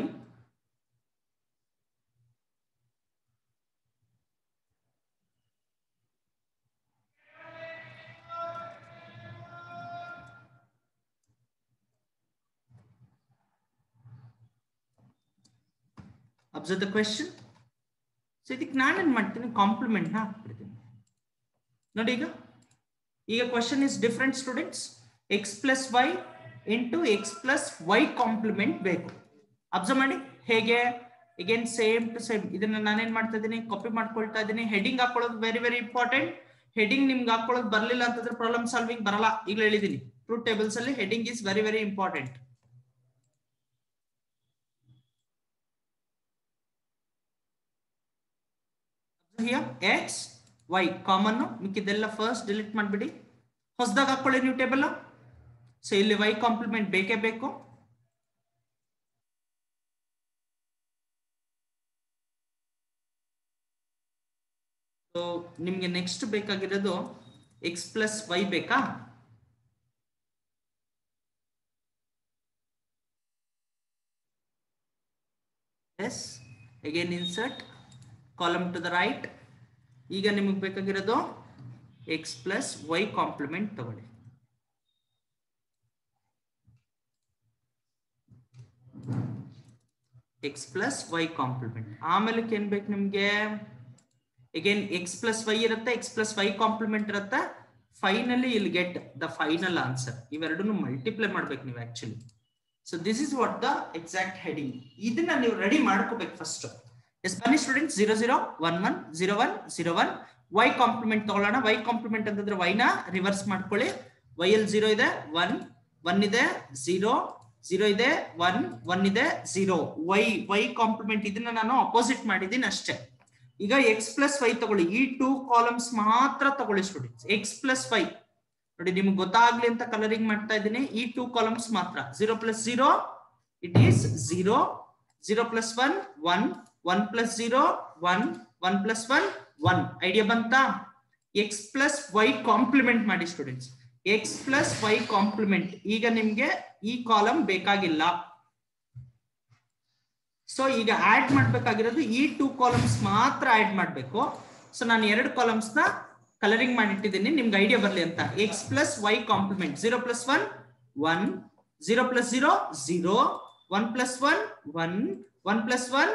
observe the question. So ಇದಕ್ಕೆ ನಾನೇನ್ ಮಾಡ್ತೀನಿ? ಕಾಂಪ್ಲಿಮೆಂಟ್ ನ ಹಾಕ್ಬಿಡ್ತೀನಿ ನೋಡಿ. ಈಗ question is different students. X plus y into x plus y complement ಬೇಕು. Observe ಮಾಡಿ ಹೇಗೆ. ಅಗೇನ್ ಸೇಮ್ ಟು ಸೇಮ್ ಇದನ್ನ ನಾನೇನ್ ಮಾಡ್ತಾ ಇದ್ದೀನಿ? ಕಾಪಿ ಮಾಡ್ಕೊಳ್ತಾ ಇದ್ದೀನಿ. ಹೆಡಿಂಗ್ ಹಾಕೊಳ್ಳೋದು ವೆರಿ ವೆರಿ ಇಂಪಾರ್ಟೆಂಟ್. ಹೆಡಿಂಗ್ ನಿಮ್ಗೆ ಹಾಕೊಳ್ಳೋದು ಬರ್ಲಿಲ್ಲ ಅಂತಂದ್ರೆ ಪ್ರಾಬ್ಲಮ್ ಸಾಲ್ವಿಂಗ್ ಬರಲ್ಲ. ಈಗಲೇ ಹೇಳಿದೀನಿ, ಟ್ರೂತ್ ಟೇಬಲ್ಸ್ ಅಲ್ಲಿ heading is very very important. X y common, ಮಿಕ್ಕಿದೆಲ್ಲ ಫಸ್ಟ್ ಡಿಲೀಟ್ ಮಾಡ್ಬಿಡಿ. ಹೊಸದಾಗ ಹಾಕೊಳ್ಳಿ ನೀವು ಟೇಬಲ್. ಸೊ ಇಲ್ಲಿ ವೈ ಕಾಂಪ್ಲಿಮೆಂಟ್ ಬೇಕೇ ಬೇಕು. ಸೊ ನಿಮ್ಗೆ ನೆಕ್ಸ್ಟ್ ಬೇಕಾಗಿರೋದು ಎಕ್ಸ್ ಪ್ಲಸ್ ವೈ ಬೇಕಾ? Yes again insert column to the right. ಈಗ ನಿಮಗೆ ಬೇಕಾಗಿರೋದು ಎಕ್ಸ್ ಪ್ಲಸ್ ವೈ ಕಾಂಪ್ಲಿಮೆಂಟ್ ತಗೊಳ್ಳಿ. X plus y complement. ಆಮೇಲೆ ಏನ್ ಬೇಕು ನಿಮ್ಗೆ? ಅಗೇನ್ ಎಕ್ಸ್ ಪ್ಲಸ್ ವೈ ಇರುತ್ತೆ, ಎಕ್ಸ್ ಪ್ಲಸ್ ವೈ ಕಾಂಪ್ಲಿಮೆಂಟ್ ಇರುತ್ತೆ. Finally will get the final answer. ಇವೆರಡನ್ನು ಮಲ್ಟಿಪ್ಲೈ ಮಾಡ್ಬೇಕು ನೀವು actually. So this is what the exact heading. ಇದನ್ನ ನೀವು ರೆಡಿ ಮಾಡ್ಕೋಬೇಕು ಫಸ್ಟ್. ಎಸ್ ಬನ್ನಿ ಸ್ಟೂಡೆಂಟ್ಸ್, 0 0 1 1 0 1 0 1 ವೈ ಕಾಂಪ್ಲಿಮೆಂಟ್ ತಗೊಳ್ಳೋಣ. ವೈ ಕಾಂಪ್ಲಿಮೆಂಟ್ ಅಂತಂದ್ರೆ ವೈನ ರಿವರ್ಸ್ ಮಾಡ್ಕೊಳ್ಳಿ. ವೈ ಅಲ್ಲಿ 0 ಇದೆ, 1 1 ಇದೆ, 0 0 ಇದೆ, 1 1 ಇದೆ, 0 ವೈ ಕಾಂಪ್ಲಿಮೆಂಟ್. ಇದನ್ನ ನಾನು ಅಪೋಸಿಟ್ ಮಾಡಿದ್ದೀನಿ ಅಷ್ಟೇ. ಈಗ ಎಕ್ಸ್ ಪ್ಲಸ್ ವೈ ತಗೊಳ್ಳಿ. ಈ 2 ಕಾಲಮ್ಸ್ ಮಾತ್ರ ತಗೊಳ್ಳಿ ಸ್ಟೂಡೆಂಟ್ಸ್. ಎಕ್ಸ್ ಪ್ಲಸ್ ವೈ ನೋಡಿ, ನಿಮ್ಗೆ ಗೊತ್ತಾಗ್ಲಿ ಅಂತ ಕಲರಿಂಗ್ ಮಾಡ್ತಾ ಇದ್ದೀನಿ. ಈ 2 ಕಾಲಮ್ಸ್ ಮಾತ್ರ. 0 plus 0 it is 0, 0 plus 1 1, 1 plus 0 1, 1 plus 1 1. Idea ಬಂತಾ? ಎಕ್ಸ್ ಪ್ಲಸ್ ವೈ ಕಾಂಪ್ಲಿಮೆಂಟ್ ಮಾಡಿ students. X plus y complement. ಈಗ ನಿಮ್ಗೆ ಈ ಕಾಲಮ್ ಬೇಕಾಗಿಲ್ಲ. ಸೊ ಈಗ ಆಡ್ ಮಾಡ್ಬೇಕಾಗಿರೋದು ಈ 2 ಕಾಲಮ್ಸ್ ಮಾತ್ರ ಆಡ್ ಮಾಡ್ಬೇಕು. ಸೊ ನಾನು 2 ಕಾಲಮ್ಸ್ ನ ಕಲರಿಂಗ್ ಮಾಡಿಟ್ಟಿದ್ದೀನಿ ನಿಮ್ಗೆ ಐಡಿಯಾ ಬರ್ಲಿ ಅಂತ. X plus y complement. 0 plus 1 1, 0 plus 0 0, 1 plus 1 1, 1 plus 1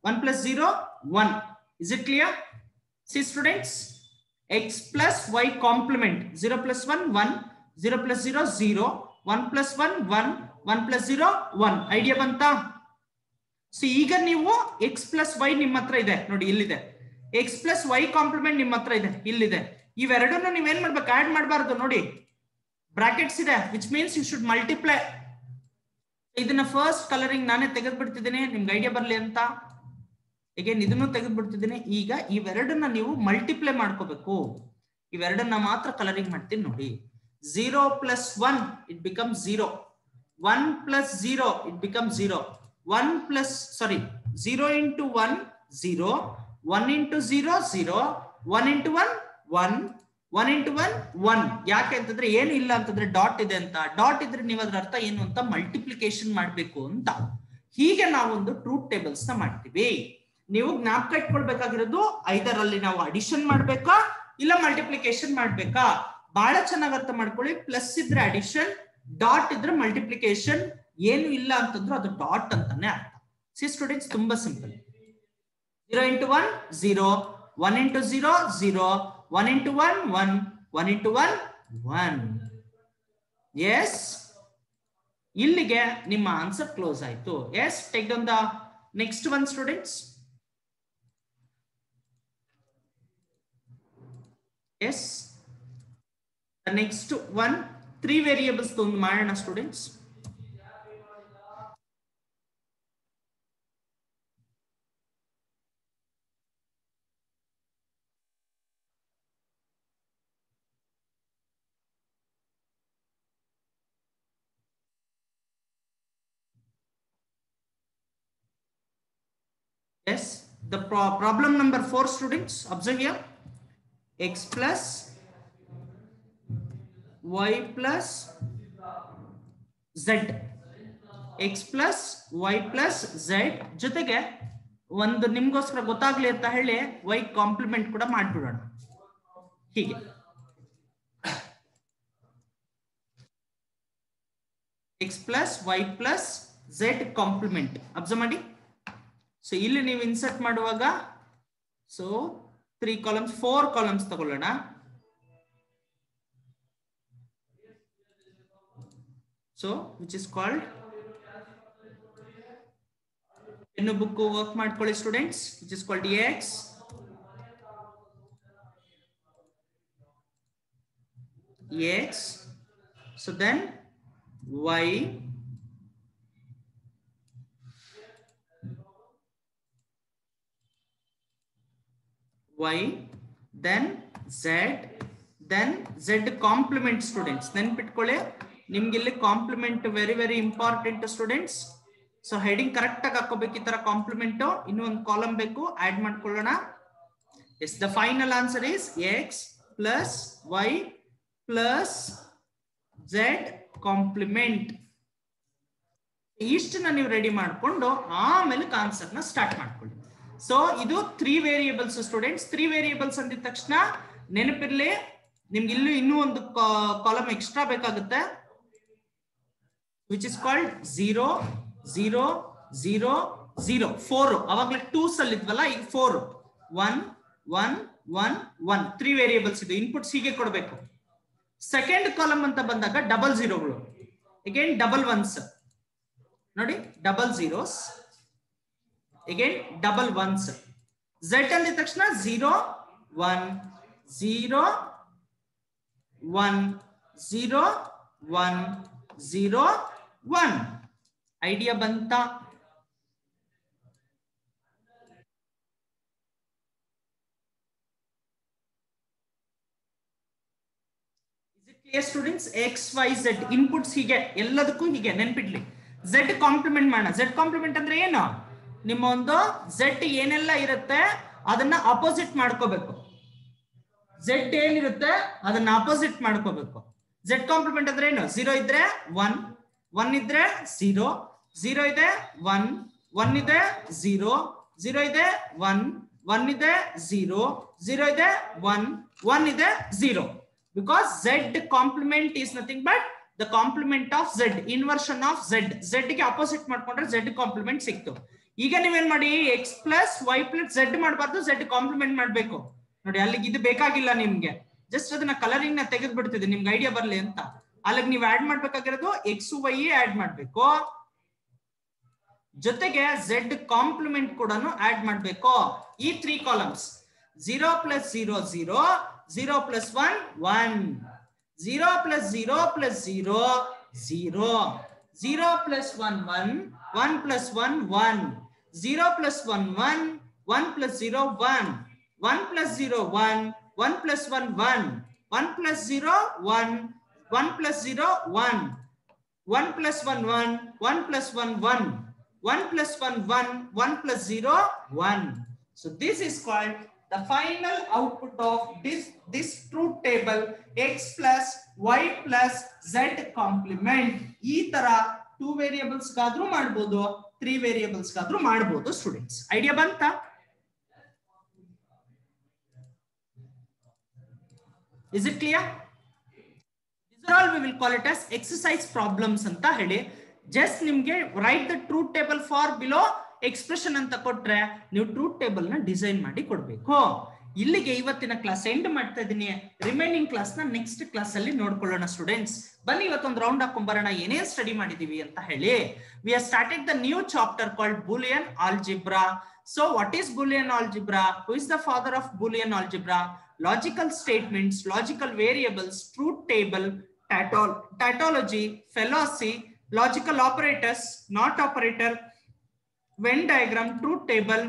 1 plus 0 1. Is it clear? See students, x plus y complement. 0 plus 1 1, 0 plus 0 0, 1 plus 1 1, 1 plus 0 1. Idea ಬಂತಾ? ಸೊ ಈಗ ನೀವು x plus y ನಿಮ್ಮ ಹತ್ರ ಇದೆ ನೋಡಿ, ಇಲ್ಲಿದೆ. x plus y ಕಾಂಪ್ಲಿಮೆಂಟ್ ನಿಮ್ಮ ಹತ್ರ ಇದೆ, ಇಲ್ಲಿದೆ. ಇವೆರಡನ್ನು ನೀವೇನ್ ಮಾಡ್ಬೇಕು? ಆಡ್ ಮಾಡಬಾರ್ದು ನೋಡಿ, ಬ್ರಾಕೆಟ್ಸ್ ಇದೆ, which means you should multiply. ಇದನ್ನ ಫಸ್ಟ್ ಕಲರಿಂಗ್ ನಾನೇ ತೆಗೆದು ಬಿಡ್ತಿದ್ದೀನಿ ನಿಮ್ಗೆ ಐಡಿಯಾ ಬರ್ಲಿ ಅಂತ. ಅಗೇನ್ ಇದನ್ನು ತೆಗೆದು ಬಿಡ್ತಿದ್ದೀನಿ. ಈಗ ಇವೆರಡನ್ನ ನೀವು ಮಲ್ಟಿಪ್ಲೈ ಮಾಡ್ಕೋಬೇಕು. ಇವೆರಡನ್ನ ಮಾತ್ರ ಕಲರಿಂಗ್ ಮಾಡ್ತೀನಿ ನೋಡಿ. 0 plus 1 it become 0, 1 plus 0 it become 0, 1 plus 0 into 1 0, 1 into 0 0, 1 into 1 1, 1 into 1 1. ಯಾಕೆ ಅಂತಂದ್ರೆ ಏನು ಇಲ್ಲ ಅಂತಂದ್ರೆ ಡಾಟ್ ಇದೆ ಅಂತ. ಡಾಟ್ ಇದ್ರೆ ನೀವು ಅದ್ರ ಅರ್ಥ ಏನು ಅಂತ ಮಲ್ಟಿಪ್ಲಿಕೇಶನ್ ಮಾಡ್ಬೇಕು ಅಂತ. ಹೀಗೆ ನಾವೊಂದು ಟ್ರೂತ್ ಟೇಬಲ್ಸ್ ನ ಮಾಡ್ತೀವಿ. ನೀವು ಜ್ಞಾಪಕ ಇಟ್ಕೊಳ್ಬೇಕಾಗಿರೋದು ಐದರ್ ಅಲ್ಲಿ ನಾವು ಅಡಿಷನ್ ಮಾಡ್ಬೇಕಾ ಇಲ್ಲ ಮಲ್ಟಿಪ್ಲಿಕೇಶನ್ ಮಾಡ್ಬೇಕಾ. ಬಹಳ ಚೆನ್ನಾಗಿ ಅರ್ಥ ಮಾಡ್ಕೊಳ್ಳಿ. ಪ್ಲಸ್ ಇದ್ರೆ ಅಡಿಷನ್, ಡಾಟ್ ಇದ್ರೆ ಮಲ್ಟಿಪ್ಲಿಕೇಶನ್. ಏನು ಇಲ್ಲ ಅಂತಂದ್ರೆ ಅದು ಡಾಟ್ ಅಂತಾನೆ ಅರ್ಥ. ಸಿ ಸ್ಟೂಡೆಂಟ್ಸ್, ತುಂಬಾ simple. 0 into 1 0, 1 into 0 0, 1 into 1 1, 1 into 1 1. Yes, ಇಲ್ಲಿಗೆ ನಿಮ್ಮ ಆನ್ಸರ್ ಕ್ಲೋಸ್ ಆಯ್ತು. Yes, take down the next one students. Yes, next one 3 variables ಒಂದು ಮಾಡೋಣ students. Yes, the problem number 4 students, observe here. X plus y plus z, x plus y plus z ಜೊತೆಗೆ ಒಂದು ನಿಮ್ಗೋಸ್ಕರ ಗೊತ್ತಾಗ್ಲಿ ಅಂತ ಹೇಳಿ y compliment ಕೂಡ ಮಾಡ್ಬಿಡೋಣ. ಹೀಗೆ x plus y plus z complement observe ಮಾಡಿ. ಸೊ ಇಲ್ಲಿ ನೀವು ಇನ್ಸರ್ಟ್ ಮಾಡುವಾಗ ಸೊ 3 ಕಾಲಮ್ಸ್ 4 ಕಾಲಮ್ಸ್ ತಗೊಳ್ಳೋಣ. So which is called pen book work ಮಾಡ್ಕೊಳ್ಳಿ students. Which is called x x. So then y y, then z, then z complement students. ನೆನ್ಪಿಟ್ಕೊಳ್ಳಿ, ನಿಮ್ಗೆ ಇಲ್ಲಿ complement very very important students. So heading correct ಆಗಿ ಹಾಕೋಬೇಕು. ಈ ತರ compliment ಇನ್ನೂ ಒಂದು ಕಾಲಮ್ ಬೇಕು, ಆಡ್ ಮಾಡ್ಕೊಳ್ಳೋಣ. Yes, the final answer is x plus y plus z complement. ಇಷ್ಟನ್ನ ನೀವು ರೆಡಿ ಮಾಡ್ಕೊಂಡು ಆಮೇಲೆ ಕಾನ್ಸೆಪ್ಟ್ ನ ಸ್ಟಾರ್ಟ್ ಮಾಡ್ಕೊಳ್ಳಿ. ಸೊ ಇದು 3 ವೇರಿಯೇಬಲ್ಸ್ ಸ್ಟೂಡೆಂಟ್ಸ್. 3 ವೇರಿಯೇಬಲ್ಸ್ ಅಂದಿದ ತಕ್ಷಣ ನೆನಪಿರ್ಲಿ, ನಿಮ್ಗೆ ಇನ್ನೂ ಒಂದು ಕಾಲಮ್ ಎಕ್ಸ್ಟ್ರಾ ಬೇಕಾಗುತ್ತೆ, ವಿಚ್ ಇಸ್ ಕಾಲ್ಡ್ 0 0 0 0 4. ಅವಾಗಲೇ 2s ಅಲ್ಲಿ ಇದ್ವಲ್ಲ, ಈಗ 4 1 1 1 1 3 ವೇರಿಯೇಬಲ್ಸ್ ಇದು. ಇನ್ಪುಟ್ಸ್ ಹೀಗೆ ಕೊಡಬೇಕು. ಸೆಕೆಂಡ್ ಕಾಲಮ್ ಅಂತ ಬಂದಾಗ ಡಬಲ್ ಜೀರೋಗಳು, ಅಗೇನ್ ಡಬಲ್ ಒನ್ಸ್ ನೋಡಿ, double zeros, again double ones. Z ಅಂದಿದ ತಕ್ಷಣ 0 1 0 1 0 1 0 1. ಐಡಿಯಾ ಬಂತ? Students x y z inputs ಹೀಗೆ ಎಲ್ಲದಕ್ಕೂ ಹೀಗೆ ನೆನ್ಪಿಡ್ಲಿ. ಝೆಡ್ ಕಾಂಪ್ಲಿಮೆಂಟ್ ಮಾಡೋಣ. ಝೆಡ್ ಕಾಂಪ್ಲಿಮೆಂಟ್ ಅಂದ್ರೆ ಏನು? ನಿಮ್ಮ ಒಂದು ಝೆಡ್ ಏನೆಲ್ಲ ಇರುತ್ತೆ ಅದನ್ನ ಅಪೋಸಿಟ್ ಮಾಡ್ಕೋಬೇಕು. ಝೆಡ್ ಏನಿರುತ್ತೆ ಅದನ್ನ ಅಪೋಸಿಟ್ ಮಾಡ್ಕೋಬೇಕು. ಝೆಡ್ ಕಾಂಪ್ಲಿಮೆಂಟ್ ಅಂದ್ರೆ ಏನು? 0 ಇದ್ರೆ 1 1 ಇದ್ರೆ 0 0 ಇದೆ 1 1 ಇದೆ 0 0 ಇದೆ 1 1 ಇದೆ 0 0 ಇದೆ 1 1 ಇದೆ 0. Because Z complement is nothing but the complement of Z, inversion of Z. Z ಗೆ ಅಪೋಸಿಟ್ ಮಾಡ್ಕೊಂಡ್ರೆ Z ಕಾಂಪ್ಲಿಮೆಂಟ್ ಸಿಕ್ತು. ಈಗ ನೀವೇನ್ ಮಾಡಿ, x plus y plus Z ಮಾಡಬಾರ್ದು, Z ಕಾಂಪ್ಲಿಮೆಂಟ್ ಮಾಡ್ಬೇಕು. ನೋಡಿ ಅಲ್ಲಿಗೆ ಇದು ಬೇಕಾಗಿಲ್ಲ ನಿಮ್ಗೆ, ಜಸ್ಟ್ ಅದನ್ನ ಕಲರಿಂಗ್ ನ ತೆಗೆದು ಬಿಡ್ತಿದೆ ನಿಮ್ಗೆ ಐಡಿಯಾ ಬರ್ಲಿ ಅಂತ. ಅಲ್ಲಿಗೆ ನೀವು ಆಡ್ ಮಾಡ್ಬೇಕಾಗಿರೋದು x y ಆಡ್ ಮಾಡ್ಬೇಕು, ಜೊತೆಗೆ Z ಕಾಂಪ್ಲಿಮೆಂಟ್ ಕೂಡ ಆಡ್ ಮಾಡ್ಬೇಕು. ಈ 3 columns 0 plus 0 0 0 plus 1 1 0 plus 0 plus 0 0 0 plus 1 1 1 plus 1 1 0 plus 1 1 1 plus 0 1 1 plus 0 1 1 plus 1 1 1 plus 0 1 1 plus 0 1 1 plus 1 1 1 plus 1 1 1 plus 1 1 1 plus 0 1. So this is called the final output of this truth table, x plus y plus z complement. ಈ ತರ 2 variables ಗಾದ್ರೂ ಮಾಡಬಹುದು, 3 variables ಗಾದ್ರೂ ಮಾಡಬಹುದು students. Idea ಬಂತ? Is it clear? These are all we will call it as exercise problems ಅಂತ ಹೇಳಿ. Just ನಿಮ್ಗೆ write the truth table for below expression ಅಂತ ಕೊಟ್ರೆ ನೀವು ಟ್ರೂತ್ ಟೇಬಲ್ ನ ಡಿಸೈನ್ ಮಾಡಿ ಕೊಡ್ಬೇಕು. ಇಲ್ಲಿಗೆ ಇವತ್ತಿನ ಕ್ಲಾಸ್ ಎಂಡ್ ಮಾಡ್ತಾ ಇದೀನಿ. ರಿಮೈನಿಂಗ್ ಕ್ಲಾಸ್ ನ ನೆಕ್ಸ್ಟ್ ಕ್ಲಾಸ್ ಅಲ್ಲಿ ನೋಡ್ಕೊಳ್ಳೋಣ ಸ್ಟೂಡೆಂಟ್ಸ್. ಬನ್ನಿ ಇವತ್ತೊಂದು ರೌಂಡ್ ಹಾಕೊಂಡ್ಬರೋಣ ಏನೇನ್ ಸ್ಟಡಿ ಮಾಡಿದೀವಿ ಅಂತ ಹೇಳಿ. We have started the new chapter called Boolean algebra. So what is Boolean algebra? Who is the father of Boolean algebra? Logical statements, logical variables, truth table, tautology, fallacy, logical operators, not operator, Venn diagram, truth table,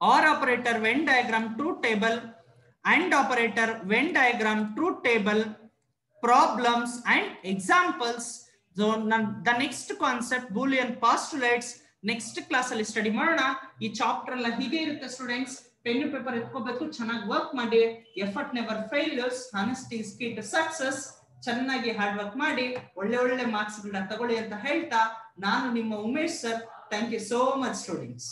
or operator, Venn diagram, truth table, and operator, Venn diagram, truth table, problems and examples. So the next concept, Boolean postulates, next class ಅಲ್ಲಿ study ಮಾಡೋಣ. ಈ chapter ಎಲ್ಲ ಹೀಗೆ ಇರುತ್ತೆ students. Pen paper ಎತ್ಕೋಬೇಕು, ಚೆನ್ನಾಗಿ work ಮಾಡಿ. Effort never failures, honesty is key to success. ಚೆನ್ನಾಗಿ hard work ಮಾಡಿ ಒಳ್ಳೆ ಮಾರ್ಕ್ಸ್ ಗಳನ್ನ ತಗೊಳ್ಳಿ ಅಂತ ಹೇಳ್ತಾ ನಾನು ನಿಮ್ಮ Umesh sir. Thank you so much students.